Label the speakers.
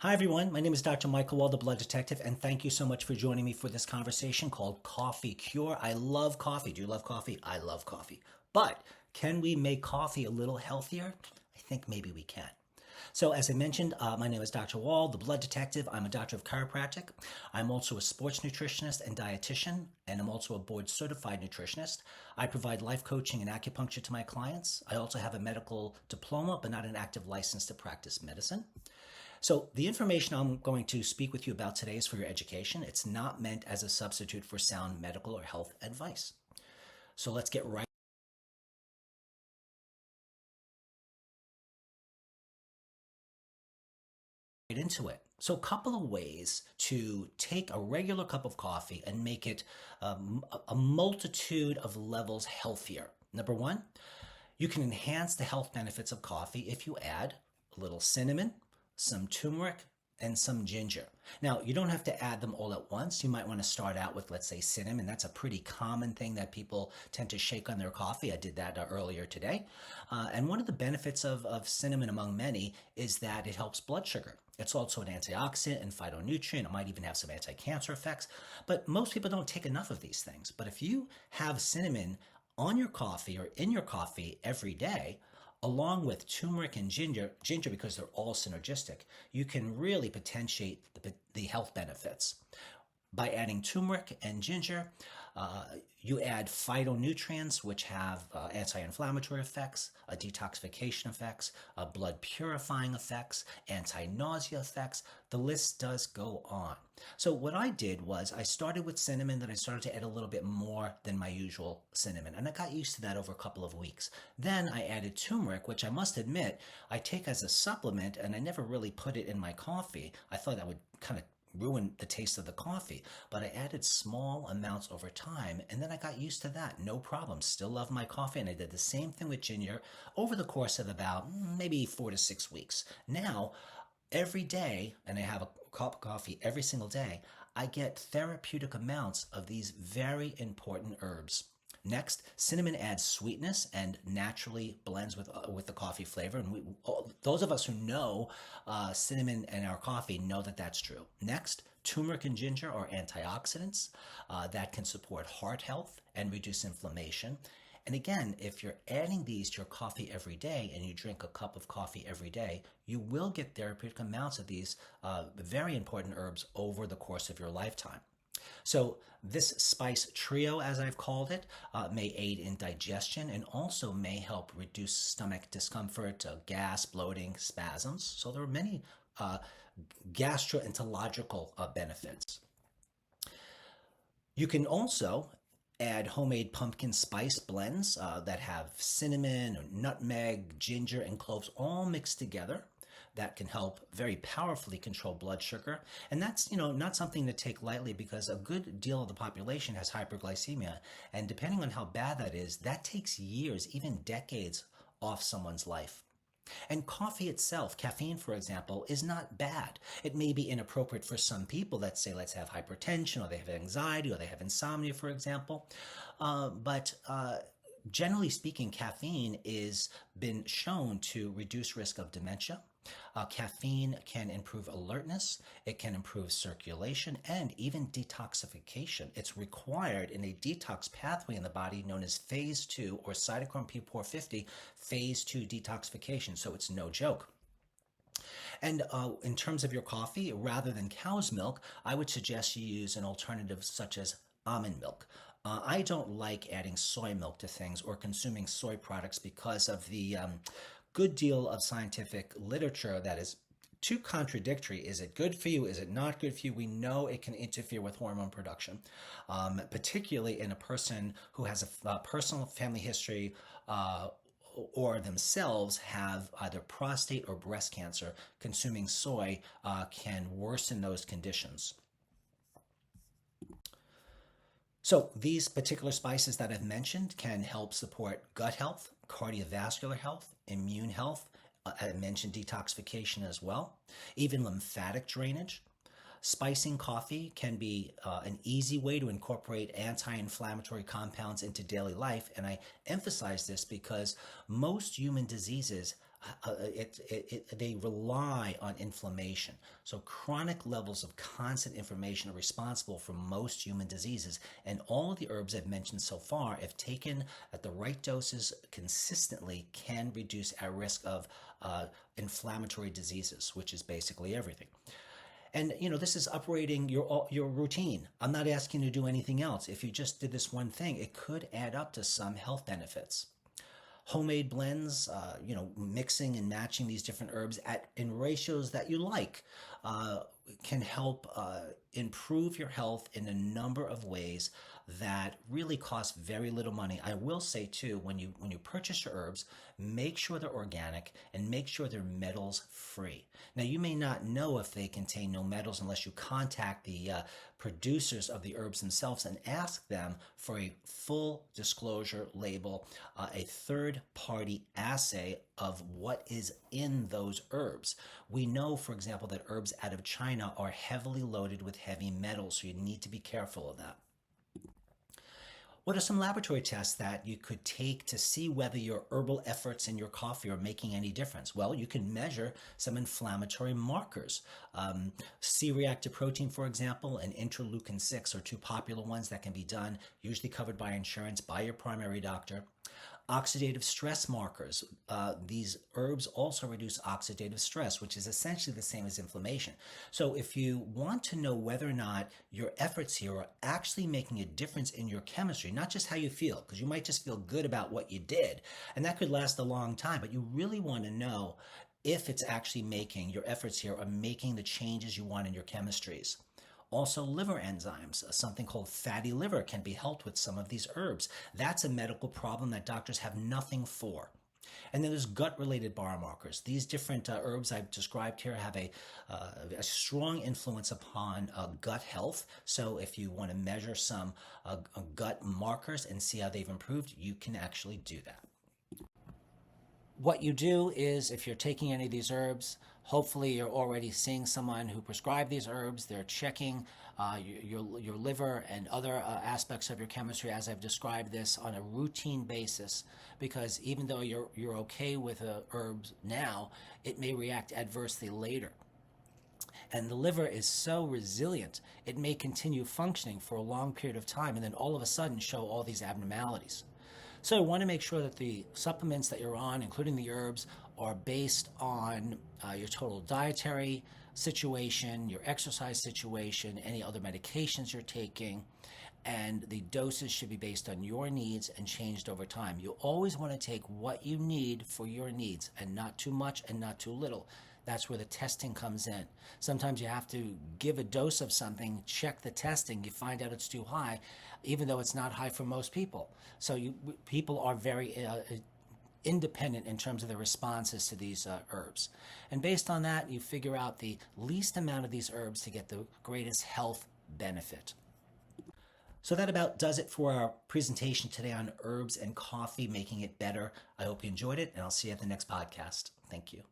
Speaker 1: Hi, everyone. My name is Dr. Michael Wald, the Blood Detective, and thank you so much for joining me for this conversation called Coffee Cure. I love coffee. Do you love coffee? I love coffee. But can we make coffee a little healthier? I think maybe we can. So, as I mentioned, my name is Dr. Wald, the Blood Detective. I'm a doctor of chiropractic. I'm also a sports nutritionist and dietitian, and I'm also a board certified nutritionist. I provide life coaching and acupuncture to my clients. I also have a medical diploma, but not an active license to practice medicine. So, the information I'm going to speak with you about today is for your education. It's not meant as a substitute for sound medical or health advice. So, let's get right into it. So, a couple of ways to take a regular cup of coffee and make it a multitude of levels healthier. Number one, you can enhance the health benefits of coffee if you add a little cinnamon, some turmeric, and some ginger. Now, you don't have to add them all at once. You might want to start out with, let's say, cinnamon. That's a pretty common thing that people tend to shake on their coffee. I did that earlier today. And one of the benefits of cinnamon, among many, is that it helps blood sugar. It's also an antioxidant and phytonutrient. It might even have some anti-cancer effects. But most people don't take enough of these things. But if you have cinnamon on your coffee or in your coffee every day, along with turmeric and ginger because they're all synergistic, you can really potentiate the health benefits. By adding turmeric and ginger, uh, you add phytonutrients, which have anti-inflammatory effects, detoxification effects, blood purifying effects, anti-nausea effects. The list does go on. So what I did was I started with cinnamon, then I started to add a little bit more than my usual cinnamon, and I got used to that over a couple of weeks. Then I added turmeric, which I must admit I take as a supplement, and I never really put it in my coffee. I thought that would kind of ruin the taste of the coffee, but I added small amounts over time, and then I got used to that. No problem. Still love my coffee, and I did the same thing with ginger over the course of about maybe 4 to 6 weeks. Now, every day, and I have a cup of coffee every single day, I get therapeutic amounts of these very important herbs. Next, cinnamon adds sweetness and naturally blends with the coffee flavor. And those of us who know cinnamon in our coffee know that that's true. Next, turmeric and ginger are antioxidants that can support heart health and reduce inflammation. And again, if you're adding these to your coffee every day and you drink a cup of coffee every day, you will get therapeutic amounts of these very important herbs over the course of your lifetime. So this spice trio, as I've called it, may aid in digestion and also may help reduce stomach discomfort, gas, bloating, spasms. So there are many gastroenterological benefits. You can also add homemade pumpkin spice blends that have cinnamon, or nutmeg, ginger, and cloves all mixed together. That can help very powerfully control blood sugar. And that's, not something to take lightly because a good deal of the population has hyperglycemia. And depending on how bad that is, that takes years, even decades off someone's life. And coffee itself, caffeine, for example, is not bad. It may be inappropriate for some people. Let's have hypertension, or they have anxiety, or they have insomnia, for example. But generally speaking, caffeine is been shown to reduce risk of dementia. Caffeine can improve alertness, it can improve circulation, and even detoxification. It's required in a detox pathway in the body known as phase 2 or cytochrome P450 phase 2 detoxification, so it's no joke. And in terms of your coffee, rather than cow's milk, I would suggest you use an alternative such as almond milk. I don't like adding soy milk to things or consuming soy products because of the good deal of scientific literature that is too contradictory. Is it good for you? Is it not good for you? We know it can interfere with hormone production, particularly in a person who has a personal family history or themselves have either prostate or breast cancer. Consuming soy can worsen those conditions. So these particular spices that I've mentioned can help support gut health, cardiovascular health, immune health. I mentioned detoxification as well, even lymphatic drainage. Spicing coffee can be an easy way to incorporate anti-inflammatory compounds into daily life, and I emphasize this because most human diseases they rely on inflammation. So chronic levels of constant inflammation are responsible for most human diseases. And all of the herbs I've mentioned so far, if taken at the right doses consistently, can reduce our risk of inflammatory diseases, which is basically everything. And this is operating your routine. I'm not asking you to do anything else. If you just did this one thing, it could add up to some health benefits. Homemade blends, mixing and matching these different herbs in ratios that you like, can help improve your health in a number of ways that really cost very little money. I will say too, when you purchase your herbs, make sure they're organic and make sure they're metals free. Now, you may not know if they contain no metals unless you contact the producers of the herbs themselves and ask them for a full disclosure label, a third-party assay of what is in those herbs. We know, for example, that herbs out of China are heavily loaded with heavy metals, so you need to be careful of that. What are some laboratory tests that you could take to see whether your herbal efforts in your coffee are making any difference? Well, you can measure some inflammatory markers. C-reactive protein, for example, and interleukin-6 are two popular ones that can be done, usually covered by insurance, by your primary doctor. Oxidative stress markers. These herbs also reduce oxidative stress, which is essentially the same as inflammation. So if you want to know whether or not your efforts here are actually making a difference in your chemistry, not just how you feel, because you might just feel good about what you did, and that could last a long time, but you really want to know if it's actually your efforts here are making the changes you want in your chemistries. Also, liver enzymes, something called fatty liver, can be helped with some of these herbs. That's a medical problem that doctors have nothing for. And then there's gut-related biomarkers. These different herbs I've described here have a strong influence upon gut health. So if you want to measure some gut markers and see how they've improved, you can actually do that. What you do is, if you're taking any of these herbs, hopefully you're already seeing someone who prescribed these herbs. They're checking your liver and other aspects of your chemistry, as I've described this, on a routine basis, because even though you're okay with herbs now, it may react adversely later. And the liver is so resilient, it may continue functioning for a long period of time and then all of a sudden show all these abnormalities. So you want to make sure that the supplements that you're on, including the herbs, are based on your total dietary situation, your exercise situation, any other medications you're taking, and the doses should be based on your needs and changed over time. You always want to take what you need for your needs, and not too much and not too little. That's where the testing comes in. Sometimes you have to give a dose of something, check the testing, you find out it's too high, even though it's not high for most people. So people are very independent in terms of their responses to these herbs. And based on that, you figure out the least amount of these herbs to get the greatest health benefit. So that about does it for our presentation today on herbs and coffee, making it better. I hope you enjoyed it, and I'll see you at the next podcast. Thank you.